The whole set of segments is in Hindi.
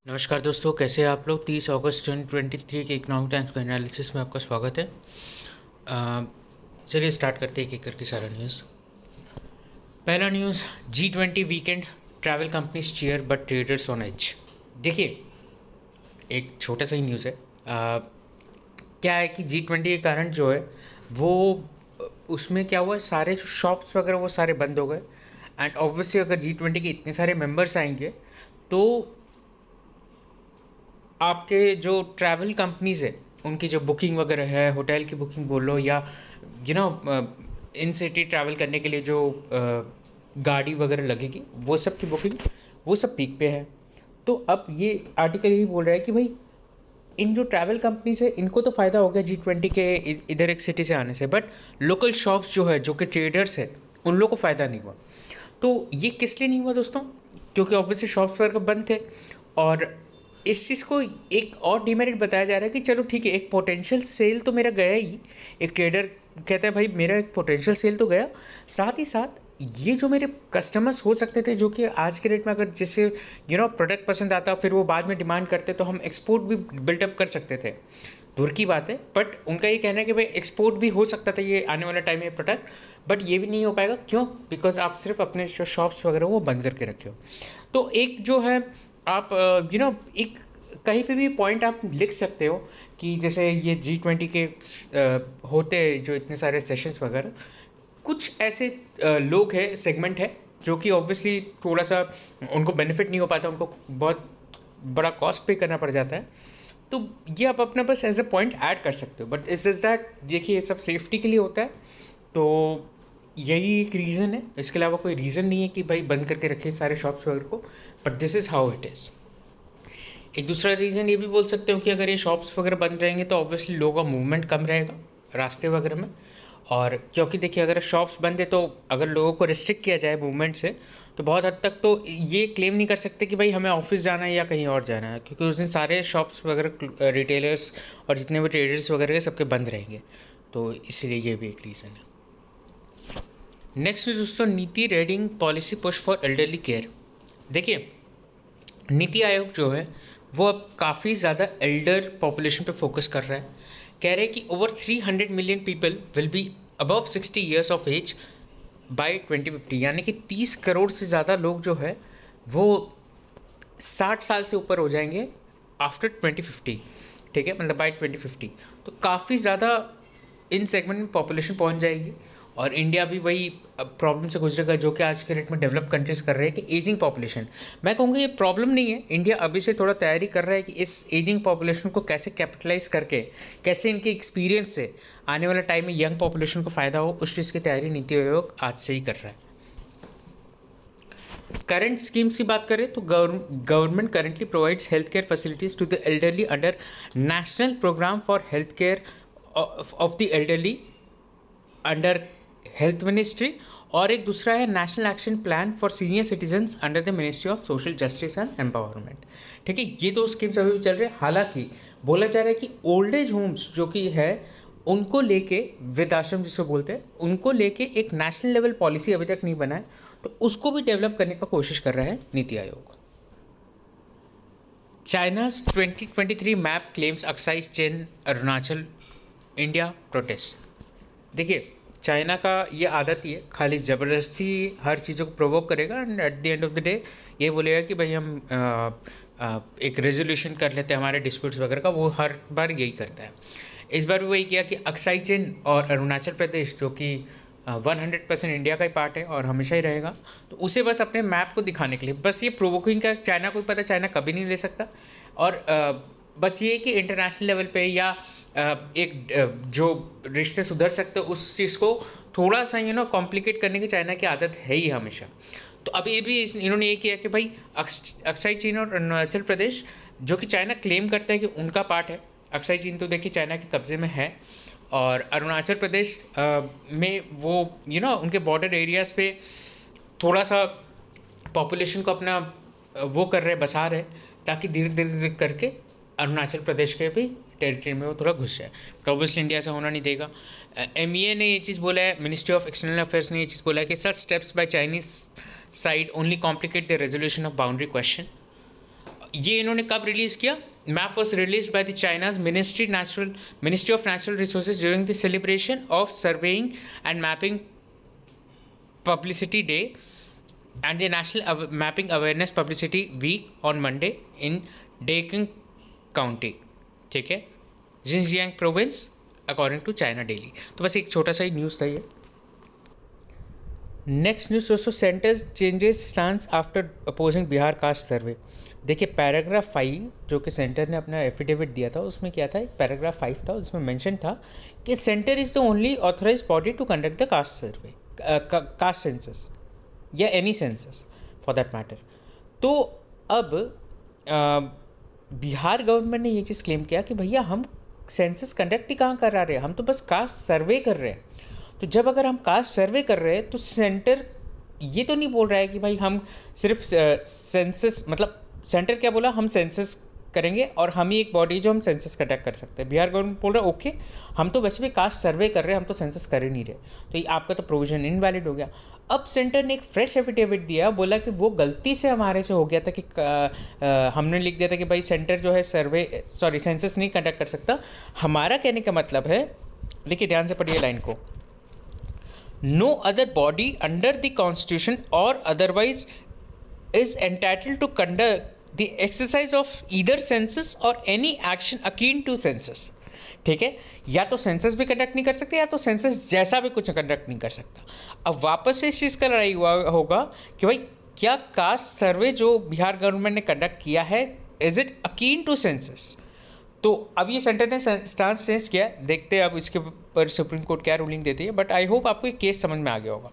नमस्कार दोस्तों, कैसे हैं आप लोग। 30 अगस्त 2023 के इकोनॉमिक टाइम्स का एनालिसिस में आपका स्वागत है। चलिए स्टार्ट करते हैं एक एक करके सारा न्यूज़। पहला news, G20 weekend, travel companies cheer but traders on edge. देखिए, एक छोटा सा ही न्यूज़ है। क्या है कि G20 के कारण जो है वो उसमें क्या हुआ, सारे जो शॉप्स वगैरह वो सारे बंद हो गए। एंड ऑब्वियसली अगर G20 के इतने सारे मेंबर्स आएंगे तो आपके जो ट्रैवल कंपनीज़ है उनकी जो बुकिंग वगैरह है, होटल की बुकिंग बोल लो या you know in city travel करने के लिए जो गाड़ी वगैरह लगेगी वो सब की बुकिंग वो सब पीक पे है। तो अब ये आर्टिकल यही बोल रहा है कि भाई इन जो ट्रैवल कंपनीज है इनको तो फ़ायदा हो गया G20 के इधर एक सिटी से आने से, बट लोकल शॉप्स जो है जो कि ट्रेडर्स है उन लोगों को फ़ायदा नहीं हुआ। तो ये किस लिए नहीं हुआ दोस्तों? क्योंकि ऑब्वियसली शॉप्स वगैरह बंद थे। और इस चीज़ को एक और डिमेरिट बताया जा रहा है कि चलो ठीक है, एक पोटेंशियल सेल तो मेरा गया ही। एक ट्रेडर कहता है भाई मेरा एक पोटेंशियल सेल तो गया, साथ ही साथ ये जो मेरे कस्टमर्स हो सकते थे जो कि आज के रेट में अगर जैसे प्रोडक्ट पसंद आता फिर वो बाद में डिमांड करते तो हम एक्सपोर्ट भी बिल्टअप कर सकते थे। दूर की बात है, बट उनका ये कहना है कि भाई एक्सपोर्ट भी हो सकता था ये आने वाला टाइम में प्रोडक्ट, बट ये भी नहीं हो पाएगा। क्यों? बिकॉज आप सिर्फ अपने जो शॉप्स वगैरह वो बंद करके रखे हो। तो एक जो है आप एक कहीं पे भी पॉइंट आप लिख सकते हो कि जैसे ये G20 के होते जो इतने सारे सेशंस वगैरह, कुछ ऐसे लोग हैं, सेगमेंट है जो कि ऑब्वियसली थोड़ा सा उनको बेनिफिट नहीं हो पाता, उनको बहुत बड़ा कॉस्ट पे करना पड़ जाता है। तो ये आप अपना बस एज अ पॉइंट ऐड कर सकते हो, बट इस इज दैट देखिए ये सब सेफ्टी के लिए होता है। तो यही एक रीज़न है, इसके अलावा कोई रीज़न नहीं है कि भाई बंद करके रखे सारे शॉप्स वगैरह को, but this is how it is. एक दूसरा रीज़न ये भी बोल सकते हो कि अगर ये शॉप्स वगैरह बंद रहेंगे तो ऑब्वियसली लोगों का मूवमेंट कम रहेगा रास्ते वगैरह में। और क्योंकि देखिए अगर शॉप्स बंद है तो अगर लोगों को रिस्ट्रिक्ट किया जाए मूवमेंट से तो बहुत हद तक तो ये क्लेम नहीं कर सकते कि भाई हमें ऑफिस जाना है या कहीं और जाना है, क्योंकि उस दिन सारे शॉप्स वगैरह रिटेलर्स और जितने भी ट्रेडर्स वगैरह सबके बंद रहेंगे। तो इसलिए ये भी एक रीज़न है। नेक्स्ट न्यूज़ दोस्तों, NITI readying policy push for elderly care. देखिए, नीति आयोग जो है वो अब काफ़ी ज़्यादा एल्डर पॉपुलेशन पे फोकस कर रहा है। कह रहे हैं कि over 300 million people will be above 60 years of age by 2050, यानी कि 30 करोड़ से ज़्यादा लोग जो है वो 60 साल से ऊपर हो जाएंगे आफ्टर 2050। ठीक है, मतलब बाय 2050 तो काफ़ी ज़्यादा इन सेगमेंट में पॉपुलेशन पहुंच जाएगी। और इंडिया भी वही प्रॉब्लम से गुजरेगा जो कि आज के रेट में डेवलप कंट्रीज कर रहे हैं कि एजिंग पॉपुलेशन। मैं कहूँगा ये प्रॉब्लम नहीं है, इंडिया अभी से थोड़ा तैयारी कर रहा है कि इस एजिंग पॉपुलेशन को कैसे कैपिटलाइज करके, कैसे इनके एक्सपीरियंस से आने वाला टाइम में यंग पॉपुलेशन को फ़ायदा हो, उस चीज़ की तैयारी नीति आयोग आज से ही कर रहा है। करंट स्कीम्स की बात करें तो government currently provides health care facilities to the elderly under national programme for health care of the elderly under health ministry, और एक दूसरा है national action plan for senior citizens under the ministry of social justice and empowerment. ठीक है, ये दो स्कीम्स अभी भी चल रहे हैं। हालांकि बोला जा रहा है कि ओल्ड एज होम्स जो कि है उनको लेके, वृद्धाश्रम जिसको बोलते हैं, उनको लेके एक नेशनल लेवल पॉलिसी अभी तक नहीं बना है, तो उसको भी डेवलप करने का कोशिश कर रहा है NITI Aayog. China's 2023 map claims excise chain Arunachal India protest. देखिए, चाइना का ये आदत ही है, खाली ज़बरदस्ती हर चीज़ों को प्रोवोक करेगा and at the end of the day ये बोलेगा कि भाई हम एक रेजोल्यूशन कर लेते हैं हमारे डिस्प्यूट्स वगैरह का। वो हर बार यही करता है। इस बार भी वही किया कि अक्साई चिन और अरुणाचल प्रदेश जो कि 100% इंडिया का ही पार्ट है और हमेशा ही रहेगा, तो उसे बस अपने मैप को दिखाने के लिए, बस ये प्रोवोकिंग का चाइना को ही पता, चाइना कभी नहीं ले सकता। और बस ये कि इंटरनेशनल लेवल पे या एक जो रिश्ते सुधर सकते उस चीज़ को थोड़ा सा कॉम्प्लिकेट करने की चाइना की आदत है ही हमेशा। तो अब ये भी इन्होंने ये किया कि भाई अक्साई चीन और अरुणाचल प्रदेश जो कि चाइना क्लेम करता है कि उनका पार्ट है, अक्साई चीन तो देखिए चाइना के कब्ज़े में है, और अरुणाचल प्रदेश में वो उनके बॉर्डर एरियाज़ पे थोड़ा सा पॉपुलेशन को अपना वो कर रहे, बसा रहे, ताकि धीरे धीरे करके अरुणाचल प्रदेश के भी टेरिटरी में वो थोड़ा घुस जाए। बट ऑब्वियसली इंडिया से होना नहीं देगा। MEA ने ये चीज़ बोला है, मिनिस्ट्री ऑफ एक्सटर्नल अफेयर्स ने ये चीज़ बोला है कि such steps by Chinese side only complicate the resolution of boundary question. ये इन्होंने कब रिलीज़ किया? Map was release by the China's ministry of natural resources during the celebration of surveying and mapping publicity day and the National Mapping Awareness Publicity Week on Monday in Daejeon County, ठीक है, Xinjiang province, according to China Daily. तो बस एक छोटा सा ही न्यूज़ था ये। नेक्स्ट न्यूज़ दोस्तों, centre changes stance after opposing Bihar caste survey. देखिए पैराग्राफ 5 जो कि सेंटर ने अपना एफिडेविट दिया था उसमें क्या था, पैराग्राफ 5 था, उसमें मेंशन था कि centre is the only authorise body to conduct the caste survey, caste census या any census for that matter. तो अब बिहार गवर्नमेंट ने ये चीज़ क्लेम किया कि भैया हम सेंसस कंडक्ट ही कहाँ करा रहे हैं, हम तो बस कास्ट सर्वे कर रहे हैं। तो जब अगर हम कास्ट सर्वे कर रहे हैं तो सेंटर ये तो नहीं बोल रहा है कि भाई हम सिर्फ सेंसस, मतलब सेंटर क्या बोला, हम सेंसस करेंगे और हम ही एक बॉडी जो हम सेंसस कंडक्ट कर सकते हैं। बिहार गवर्नमेंट बोल रहा है ओके हम तो वैसे भी कास्ट सर्वे कर रहे हैं, हम तो सेंसस कर ही नहीं रहे, तो ये आपका तो प्रोविजन इनवैलिड हो गया। अब सेंटर ने एक फ्रेश एफिडेविट दिया, बोला कि वो गलती से हमारे से हो गया था कि हमने लिख दिया था कि भाई सेंटर जो है सेंसस नहीं कंडक्ट कर सकता। हमारा कहने का मतलब है, देखिए ध्यान से पढ़िए लाइन को, no other body under the constitution or otherwise is entitled to conduct the exercise of either census or any action akin to census. ठीक है, या तो सेंसस भी कंडक्ट नहीं कर सकते या तो सेंसस जैसा भी कुछ कंडक्ट नहीं कर सकता। अब वापस से इस चीज़ का लड़ाई हुआ होगा कि भाई क्या कास्ट सर्वे जो बिहार गवर्नमेंट ने कंडक्ट किया है is it akin to census. तो अब ये सेंटर ने स्टांस चेंज किया, देखते हैं अब इसके ऊपर सुप्रीम कोर्ट क्या रूलिंग देती है, बट आई होप आपको ये केस समझ में आ गया होगा।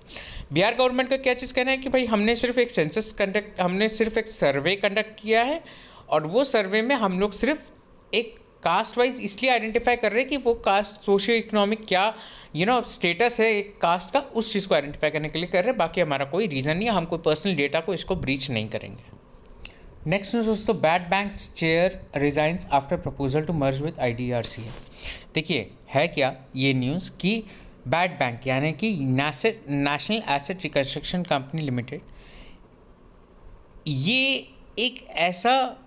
बिहार गवर्नमेंट का क्या चीज़ कहना है कि भाई हमने सिर्फ एक सर्वे कंडक्ट किया है और वो सर्वे में हम लोग सिर्फ एक कास्ट वाइज इसलिए आइडेंटिफाई कर रहे हैं कि वो कास्ट सोशियो इकोनॉमिक क्या स्टेटस है एक कास्ट का, उस चीज़ को आइडेंटिफाई करने के लिए कर रहे हैं। बाकी हमारा कोई रीज़न नहीं है, हम कोई पर्सनल डेटा को इसको ब्रीच नहीं करेंगे। नेक्स्ट न्यूज़ दोस्तों, bad banks chair resigns after proposal to merge with IDRCL। देखिए है क्या ये न्यूज़ कि बैड बैंक यानी कि national asset reconstruction company limited, ये एक ऐसा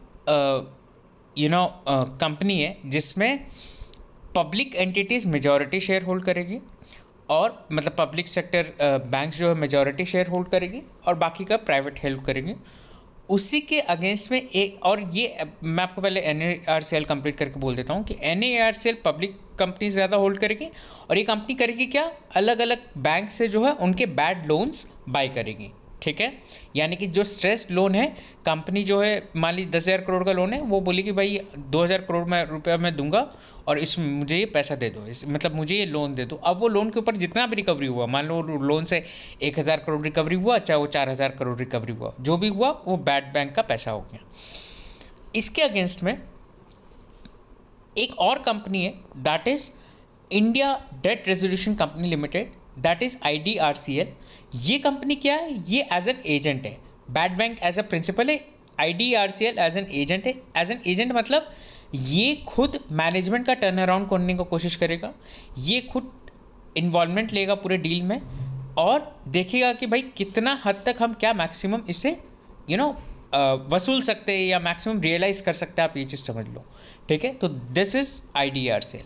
कंपनी है जिसमें public entities majority share hold करेगी और मतलब पब्लिक सेक्टर बैंक्स जो है मेजॉरिटी शेयर होल्ड करेगी और बाकी का प्राइवेट हेल्प करेगी। उसी के अगेंस्ट में एक और ये मैं आपको पहले NARCL कंप्लीट करके बोल देता हूँ कि NARCL पब्लिक कंपनी ज़्यादा होल्ड करेगी और ये कंपनी करेगी क्या, अलग अलग बैंक से जो है उनके बैड लोन्स बाय करेगी। ठीक है, यानी कि जो स्ट्रेस्ड लोन है, कंपनी जो है मान ली 10,000 करोड़ का लोन है, वो बोली कि भाई 2,000 करोड़ रुपया मैं दूंगा और इसमें मुझे ये पैसा दे दो, मतलब मुझे ये लोन दे दो। अब वो लोन के ऊपर जितना भी रिकवरी हुआ, मान लो लोन से 1,000 करोड़ रिकवरी हुआ, चाहे वो 4,000 करोड़ रिकवरी हुआ, जो भी हुआ वो बैड बैंक का पैसा हो गया। इसके अगेंस्ट में एक और कंपनी है, that is India debt resolution company limited, that is IDRCL। ये कंपनी क्या है, ये एज एन एजेंट है, bad bank as a principal है, IDRCL एज एन एजेंट है। एज एन एजेंट मतलब ये खुद मैनेजमेंट का टर्न अराउंड करने की कोशिश करेगा, ये खुद इन्वॉल्वमेंट लेगा पूरे डील में और देखेगा कि भाई कितना हद तक हम क्या मैक्सिमम इसे वसूल सकते हैं या मैक्सिमम रियलाइज कर सकते हैं, आप ये चीज़ समझ लो। ठीक है, तो दिस इज IDRCL।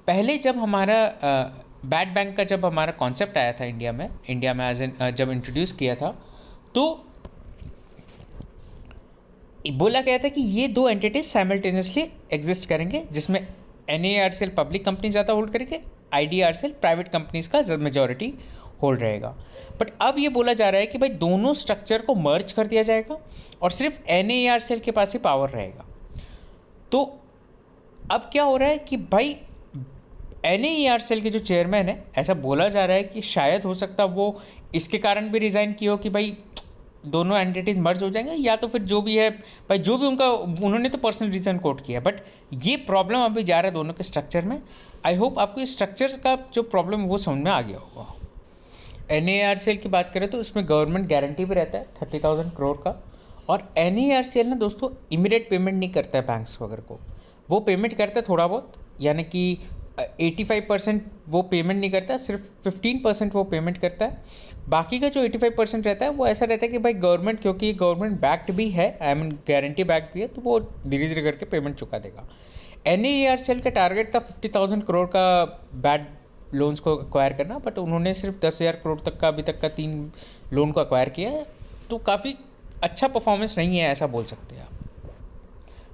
पहले जब हमारा बैड बैंक का जब हमारा कॉन्सेप्ट आया था इंडिया में एज एन जब इंट्रोड्यूस किया था, तो बोला गया था कि ये दो एंटिटीज साइमल्टेनियसली एग्जिस्ट करेंगे, जिसमें NARCL पब्लिक कंपनी ज़्यादा होल्ड करेंगे, IDRCL प्राइवेट कंपनीज का मेजॉरिटी होल्ड रहेगा। बट अब ये बोला जा रहा है कि भाई दोनों स्ट्रक्चर को मर्ज कर दिया जाएगा और सिर्फ NARCL के पास ही पावर रहेगा। तो अब क्या हो रहा है कि भाई NARCL के जो चेयरमैन है, ऐसा बोला जा रहा है कि शायद हो सकता वो इसके कारण भी रिज़ाइन किया हो कि भाई दोनों एंटिटीज़ मर्ज हो जाएंगे, या तो फिर जो भी है भाई जो भी उन्होंने तो पर्सनल रीज़न कोट किया, बट ये प्रॉब्लम अभी जा रहा है दोनों के स्ट्रक्चर में। आई होप आपको इस स्ट्रक्चर का जो प्रॉब्लम वो समझ में आ गया होगा। NARCL की बात करें तो उसमें गवर्नमेंट गारंटी भी रहता है 30,000 करोड़ का, और NARCL ना दोस्तों इमीडिएट पेमेंट नहीं करता है बैंक्स वगैरह को, वो पेमेंट करता है थोड़ा बहुत, यानी कि 85% वो पेमेंट नहीं करता, सिर्फ 15% वो पेमेंट करता है। बाकी का जो 85% रहता है वो ऐसा रहता है कि भाई गवर्नमेंट, क्योंकि गवर्नमेंट बैक्ड भी है, आई मीन गारंटी बैक्ड भी है, तो वो धीरे धीरे करके पेमेंट चुका देगा। NAERCL का टारगेट था 50,000 करोड़ का बैड लोन्स को एक्वायर करना, बट उन्होंने सिर्फ 10,000 करोड़ तक का अभी तक का 3 लोन को एक्वायर किया है, तो काफ़ी अच्छा परफॉर्मेंस नहीं है, ऐसा बोल सकते हैं आप।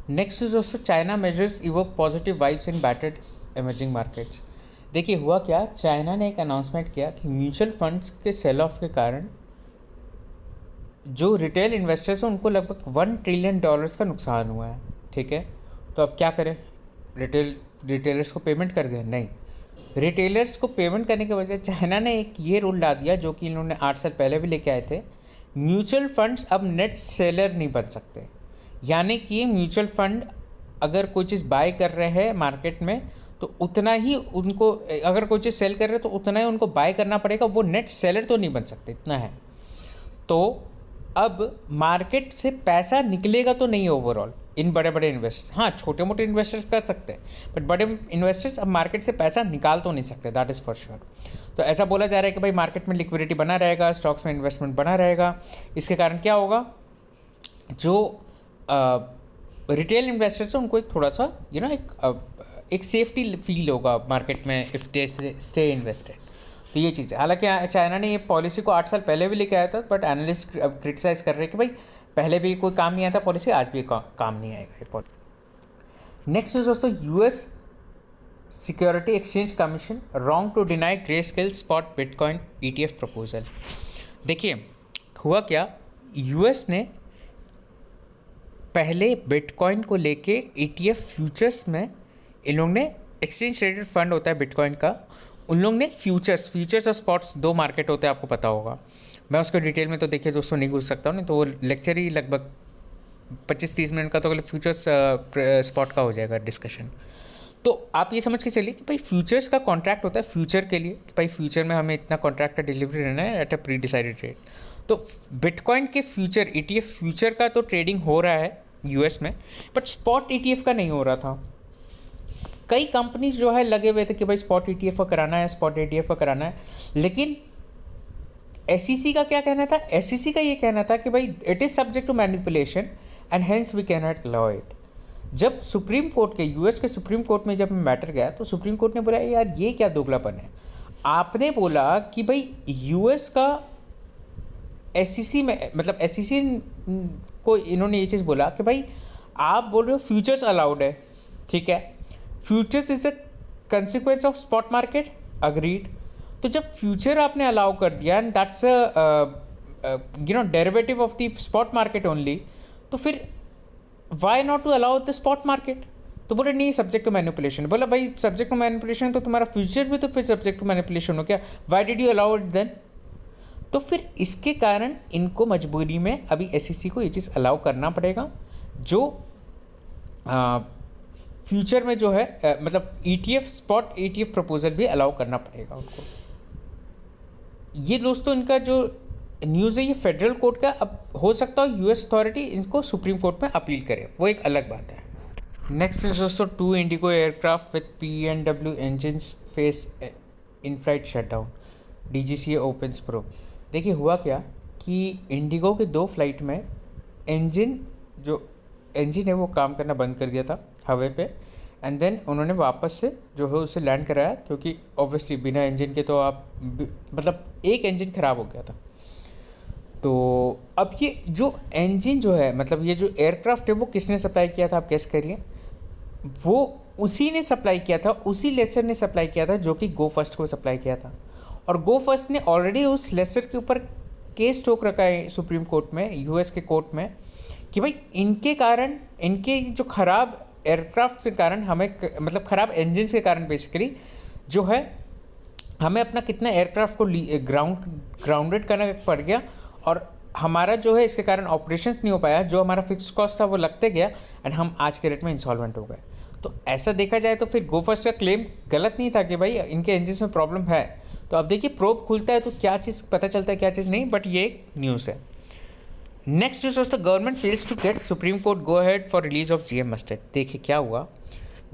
नेक्स्ट इज दोस्तों, China measures evoke positive vibes इन बैटर्ड इमर्जिंग मार्केट्स। देखिए हुआ क्या, चाइना ने एक अनाउंसमेंट किया कि म्यूचुअल फंड्स के सेल ऑफ के कारण जो रिटेल इन्वेस्टर्स हैं उनको लगभग $1 ट्रिलियन का नुकसान हुआ है। ठीक है, तो अब क्या करें, रिटेलर्स को पेमेंट कर दें? नहीं, रिटेलर्स को पेमेंट करने के वजह चाइना ने एक ये रूल ला दिया जो कि इन्होंने 8 साल पहले भी लेके आए थे, म्यूचुअल फंड्स अब नेट सेलर नहीं बन सकते। यानी कि म्यूचुअल फंड अगर कोई चीज़ बाय कर रहे हैं मार्केट में तो उतना ही उनको, अगर कोई चीज़ सेल कर रहे हैं तो उतना ही उनको बाय करना पड़ेगा, वो नेट सेलर तो नहीं बन सकते, इतना है। तो अब मार्केट से पैसा निकलेगा तो नहीं ओवरऑल इन बड़े बड़े इन्वेस्टर्स, हाँ छोटे मोटे इन्वेस्टर्स कर सकते हैं, बट बड़े इन्वेस्टर्स अब मार्केट से पैसा निकाल तो नहीं सकते, दैट इज़ फॉर श्योर। तो ऐसा बोला जा रहा है कि भाई मार्केट में लिक्विडिटी बना रहेगा, स्टॉक्स में इन्वेस्टमेंट बना रहेगा। इसके कारण क्या होगा, जो रिटेल इन्वेस्टर्स हैं उनको एक थोड़ा सा एक सेफ्टी फील होगा मार्केट में इफ़ दे स्टे इन्वेस्टेड। तो ये चीज़ है। हालांकि चाइना ने ये पॉलिसी को 8 साल पहले भी लेके आया था, बट एनालिस्ट अब क्रिटिसाइज कर रहे हैं कि भाई पहले भी कोई काम नहीं आया था पॉलिसी, आज भी काम नहीं आएगा ये पॉलिसी। नेक्स्ट इज दोस्तों, US security exchange commission wrong to deny Grayscale spot bitcoin ETF proposal. देखिए हुआ क्या, US ने पहले बिटकॉइन को लेके ETF फ्यूचर्स में इन लोग ने, एक्सचेंज ट्रेडेड फंड होता है बिटकॉइन का, उन लोग ने फ्यूचर्स और स्पॉट्स 2 मार्केट होते हैं, आपको पता होगा। मैं उसको डिटेल में तो देखिए दोस्तों नहीं घुस सकता हूँ, नहीं तो वो लेक्चर ही लगभग 25-30 मिनट का तो फ्यूचर्स स्पॉट का हो जाएगा डिस्कशन। तो आप ये समझ के चलिए कि भाई फ्यूचर्स का कॉन्ट्रैक्ट होता है फ्यूचर के लिए, कि भाई फ्यूचर में हमें इतना कॉन्ट्रैक्ट का डिलीवरी रहना है at a pre decided rate. तो बिटकॉइन के फ्यूचर ETF फ्यूचर का तो ट्रेडिंग हो रहा है US में, बट स्पॉट ETF का नहीं हो रहा था। कई कंपनीज जो है लगे हुए थे कि भाई स्पॉट ETF का कराना है, स्पॉट ETF का कराना है, लेकिन SEC का क्या कहना था, SEC का ये कहना था कि भाई it is subject to manipulation and hence we cannot नॉट अलाउ इट। जब सुप्रीम कोर्ट के, US के सुप्रीम कोर्ट में जब मैटर गया तो सुप्रीम कोर्ट ने बोला यार ये क्या दोगलापन है, आपने बोला कि भाई US का SEC में, मतलब SEC को इन्होंने ये चीज़ बोला कि भाई आप बोल रहे हो फ्यूचर्स अलाउड है, ठीक है, futures is a consequence of spot market, agreed. तो जब फ्यूचर आपने अलाउ कर दिया and that's derivative of the spot market only, तो फिर why not to allow the spot market. तो बोले नहीं सब्जेक्ट टू मैनिपुलेशन। बोला भाई सब्जेक्ट टू मैनिपुलेशन तो तुम्हारा फ्यूचर भी तो फिर सब्जेक्ट टू मैनिपुलेशन हो क्या, why did you allow it then. तो फिर इसके कारण इनको मजबूरी में अभी SEC को ये चीज़ अलाउ करना पड़ेगा, जो फ्यूचर में जो है मतलब ETF स्पॉट ETF प्रपोजल भी अलाउ करना पड़ेगा उनको। ये दोस्तों इनका जो न्यूज़ है ये फेडरल कोर्ट का, अब हो सकता है US अथॉरिटी इनको सुप्रीम कोर्ट में अपील करे, वो एक अलग बात है। नेक्स्ट इज दोस्तों, 2 Indigo aircraft with PNW engines face in flight shutdown, DGCA opens pro. देखिए हुआ क्या कि इंडिगो के 2 फ्लाइट में इंजन है वो काम करना बंद कर दिया था हवा पे, एंड देन उन्होंने वापस से जो है उसे लैंड कराया, क्योंकि ऑब्वियसली बिना इंजन के तो आप, मतलब एक इंजन ख़राब हो गया था। तो अब ये जो इंजन जो है, मतलब ये जो एयरक्राफ्ट है वो किसने सप्लाई किया था, आप गेस करिए। वो उसी ने सप्लाई किया था, उसी लेसर ने सप्लाई किया था जो कि गो फर्स्ट को सप्लाई किया था, और गो फर्स्ट ने ऑलरेडी उस लेसर के ऊपर केस ठोक रखा है सुप्रीम कोर्ट में, US के कोर्ट में, कि भाई इनके कारण, इनके जो ख़राब एयरक्राफ्ट के कारण हमें, मतलब ख़राब इंजन के कारण बेसिकली जो है हमें अपना कितना एयरक्राफ्ट को ग्राउंडेड करना पड़ गया, और हमारा जो है इसके कारण ऑपरेशंस नहीं हो पाया, जो हमारा फिक्स कॉस्ट था वो लगते गया, एंड हम आज के रेट में इंसॉल्वेंट हो गए। तो ऐसा देखा जाए तो फिर गो फर्स्ट का क्लेम गलत नहीं था कि भाई इनके इंजन में प्रॉब्लम है। तो अब देखिए प्रोब खुलता है तो क्या चीज़ पता चलता है क्या चीज़ नहीं, बट ये एक न्यूज़ है। नेक्स्ट न्यूज़ दोस्तों, government fails to get supreme court go ahead for release of GM mustard. देखिए क्या हुआ,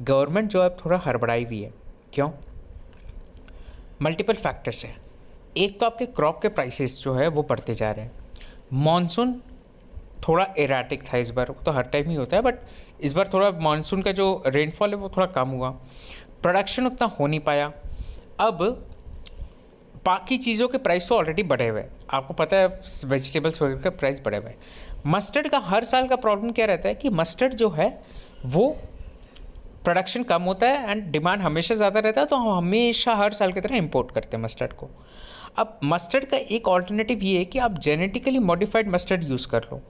गवर्नमेंट जो है थोड़ा हड़बड़ाई हुई है, क्यों? मल्टीपल फैक्टर्स हैं। एक तो आपके क्रॉप के प्राइसेस जो है वो बढ़ते जा रहे हैं। मॉनसून थोड़ा एराटिक था इस बार, तो हर टाइम ही होता है, बट इस बार थोड़ा मॉनसून का जो रेनफॉल है वो थोड़ा कम हुआ, प्रोडक्शन उतना हो नहीं पाया। अब बाकी चीज़ों के प्राइस तो ऑलरेडी बढ़े हुए हैं, आपको पता है वेजिटेबल्स वगैरह का प्राइस बढ़े हुए हैं। मस्टर्ड का हर साल का प्रॉब्लम क्या रहता है कि मस्टर्ड जो है वो प्रोडक्शन कम होता है एंड डिमांड हमेशा ज़्यादा रहता है, तो हम हमेशा हर साल की तरह इंपोर्ट करते हैं मस्टर्ड को। अब मस्टर्ड का एक ऑल्टरनेटिव ये है कि आप जेनेटिकली मॉडिफाइड मस्टर्ड यूज़ कर लो।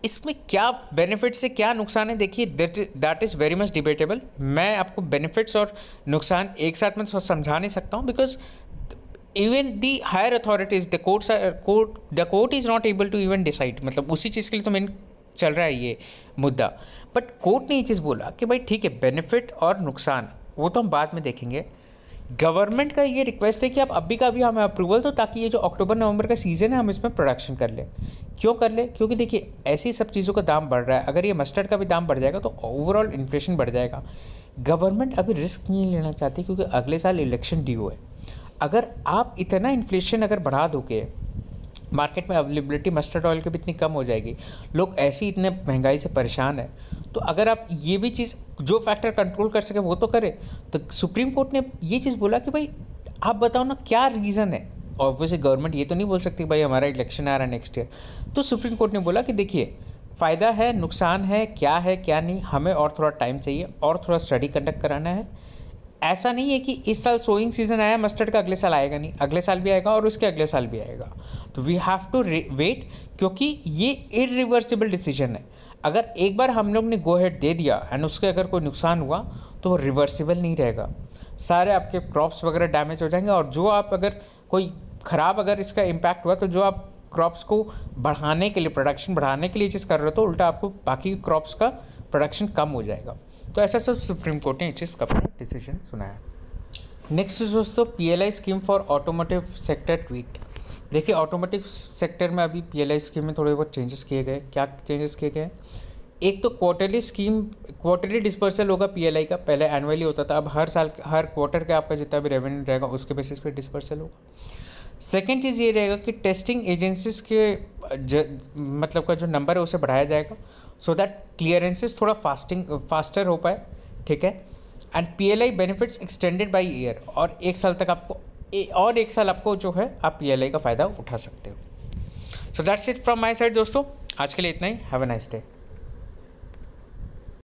इसमें क्या बेनिफिट्स है क्या नुकसान है, देखिए that is very much debatable. मैं आपको बेनिफिट्स और नुकसान एक साथ में समझा नहीं सकता हूँ, because even the higher authorities the court is not able to even decide, मतलब उसी चीज़ के लिए तो मेन चल रहा है ये मुद्दा। बट कोर्ट ने ये चीज़ बोला कि भाई ठीक है, बेनिफिट और नुकसान वो तो हम बाद में देखेंगे। गवर्नमेंट का ये रिक्वेस्ट है कि आप अभी का भी हमें अप्रूवल दो, ताकि ये जो अक्टूबर नवंबर का सीज़न है हम इसमें प्रोडक्शन कर लें। क्यों कर लें? क्योंकि देखिए ऐसी सब चीज़ों का दाम बढ़ रहा है, अगर ये मस्टर्ड का भी दाम बढ़ जाएगा तो ओवरऑल इन्फ्लेशन बढ़ जाएगा। गवर्नमेंट अभी रिस्क नहीं लेना चाहती क्योंकि अगले साल इलेक्शन ड्यू है। अगर आप इतना इन्फ्लेशन अगर बढ़ा दोगे, मार्केट में अवेलेबिलिटी मस्टर्ड ऑयल की भी इतनी कम हो जाएगी, लोग ऐसे ही इतने महंगाई से परेशान है, तो अगर आप ये भी चीज़ जो फैक्टर कंट्रोल कर सके वो तो करें। तो सुप्रीम कोर्ट ने ये चीज़ बोला कि भाई आप बताओ ना क्या रीज़न है। ऑब्वियसली गवर्नमेंट ये तो नहीं बोल सकती भाई हमारा इलेक्शन आ रहा है नेक्स्ट ईयर, तो सुप्रीम कोर्ट ने बोला कि देखिए फ़ायदा है नुकसान है क्या नहीं, हमें और थोड़ा टाइम चाहिए और थोड़ा स्टडी कंडक्ट कराना है। ऐसा नहीं है कि इस साल सोइंग सीजन आया मस्टर्ड का, अगले साल आएगा नहीं, अगले साल भी आएगा और उसके अगले साल भी आएगा। तो वी हैव टू वेट, क्योंकि ये इरिवर्सिबल डिसीजन है। अगर एक बार हम लोग ने गो हेड दे दिया एंड उसके अगर कोई नुकसान हुआ तो वो रिवर्सिबल नहीं रहेगा, सारे आपके क्रॉप्स वगैरह डैमेज हो जाएंगे। और जो आप अगर कोई ख़राब अगर इसका इम्पैक्ट हुआ तो जो आप क्रॉप्स को बढ़ाने के लिए, प्रोडक्शन बढ़ाने के लिए चीज़ कर रहे हो, तो उल्टा आपको बाकी क्रॉप्स का प्रोडक्शन कम हो जाएगा। तो ऐसा सब सुप्रीम कोर्ट ने इस चीज़ का अपना डिसीजन सुनाया। नेक्स्ट दोस्तों, PLI scheme for automotive sector tweet. देखिए ऑटोमोटिव सेक्टर में अभी PLI स्कीम में थोड़े बहुत चेंजेस किए गए। क्या चेंजेस किए गए? एक तो क्वार्टरली डिस्पर्सल होगा PLI का, पहले एनुअली होता था, अब हर साल हर क्वार्टर का आपका जितना भी रेवेन्यू रहेगा उसके बेसिस पे डिस्पर्सल होगा। सेकेंड चीज़ ये रहेगा कि टेस्टिंग एजेंसीज के मतलब का जो नंबर है उसे बढ़ाया जाएगा, सो दैट क्लियरेंसेस थोड़ा फास्टर हो पाए, ठीक है। And PLI benefits extended by year, और एक साल तक आपको और एक साल आपको जो है आप PLI का फ़ायदा उठा सकते हो। So that's it from my side दोस्तों, आज के लिए इतना ही। Have a nice day.